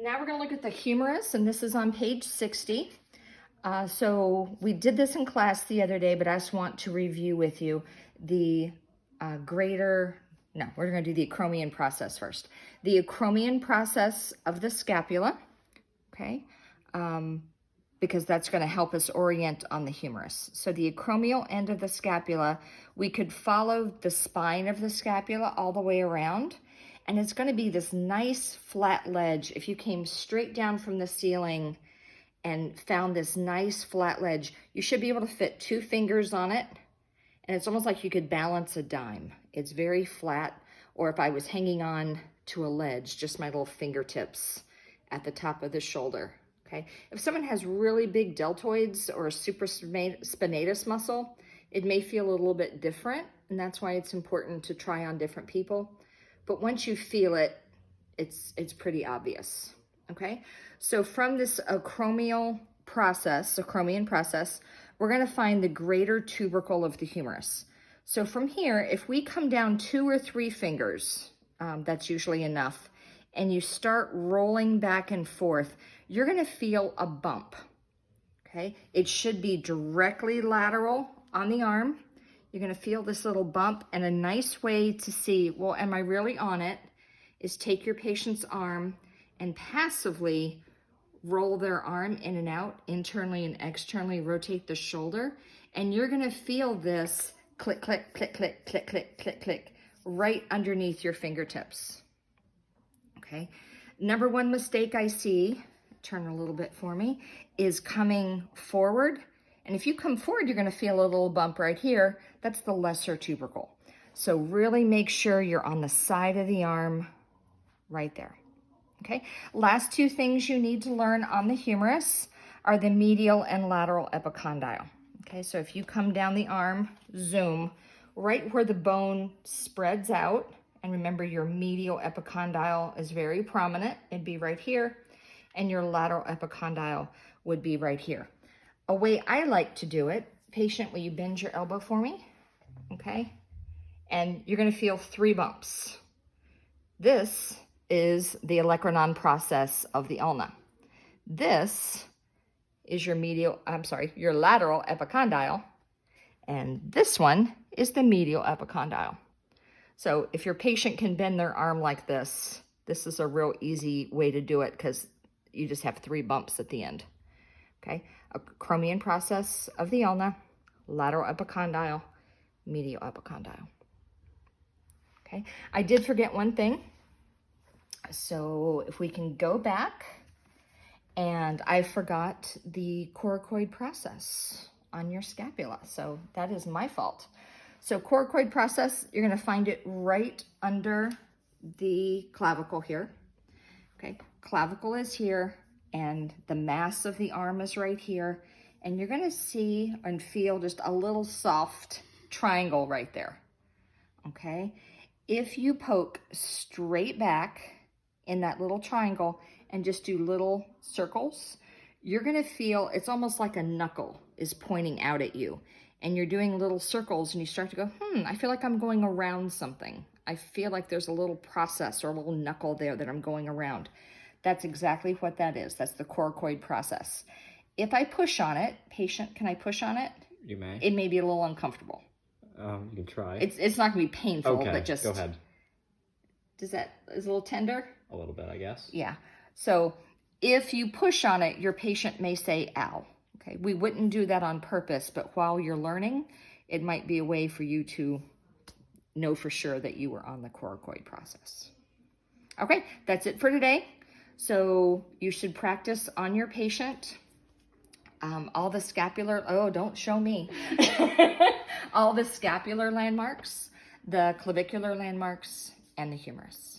Now we're going to look at the humerus, and this is on page 60. So we did this in class the other day, but I just want to review with you the we're going to do the Acromion process first. The Acromion process of the scapula, okay, because that's going to help us orient on the humerus. So the acromial end of the scapula, we could follow the spine of the scapula all the way around, and it's going to be this nice flat ledge. If you came straight down from the ceiling and found this nice flat ledge, you should be able to fit 2 fingers on it, and it's almost like you could balance a dime. It's very flat, or if I was hanging on to a ledge, just my little fingertips at the top of the shoulder, okay? If someone has really big deltoids or a supraspinatus muscle, it may feel a little bit different, and that's why it's important to try on different people. But once you feel it, it's pretty obvious, okay? So from this Acromion process, we're gonna find the greater tubercle of the humerus. So from here, if we come down 2 or 3 fingers, that's usually enough, and you start rolling back and forth, you're gonna feel a bump, okay? It should be directly lateral on the arm. You're gonna feel this little bump, and a nice way to see, well, am I really on it, is take your patient's arm and passively roll their arm in and out, internally and externally, rotate the shoulder, and you're gonna feel this click, click, click, click, click, click, click, click, right underneath your fingertips, okay? Number one mistake I see, turn a little bit for me, is coming forward. And if you come forward, you're gonna feel a little bump right here. That's the lesser tubercle. So really make sure you're on the side of the arm right there, okay? Last 2 things you need to learn on the humerus are the medial and lateral epicondyle, okay? So if you come down the arm, zoom, right where the bone spreads out, and remember your medial epicondyle is very prominent, it'd be right here, and your lateral epicondyle would be right here. A way I like to do it, patient, will you bend your elbow for me? Okay, and you're gonna feel 3 bumps. This is the Acromion process of the ulna. This is your your lateral epicondyle, and this one is the medial epicondyle. So if your patient can bend their arm like this, this is a real easy way to do it because you just have 3 bumps at the end, okay? Acromion process of the ulna, lateral epicondyle, medial epicondyle, okay? I did forget one thing. So if we can go back, and I forgot the coracoid process on your scapula. So that is my fault. So coracoid process, you're gonna find it right under the clavicle here, okay? Clavicle is here, and the mass of the arm is right here, and you're gonna see and feel just a little soft triangle right there, okay? If you poke straight back in that little triangle and just do little circles, you're gonna feel, it's almost like a knuckle is pointing out at you, and you're doing little circles, and you start to go, I feel like I'm going around something. I feel like there's a little process or a little knuckle there that I'm going around. That's exactly what that is. That's the coracoid process. If I push on it, patient, can I push on it? You may. It may be a little uncomfortable. You can try. It's not gonna be painful, okay, but just go ahead. Is a little tender? A little bit, I guess. Yeah. So if you push on it, your patient may say, ow. Okay. We wouldn't do that on purpose, but while you're learning, it might be a way for you to know for sure that you were on the coracoid process. Okay, that's it for today. So you should practice on your patient. All the scapular, don't show me. All the scapular landmarks, the clavicular landmarks, and the humerus.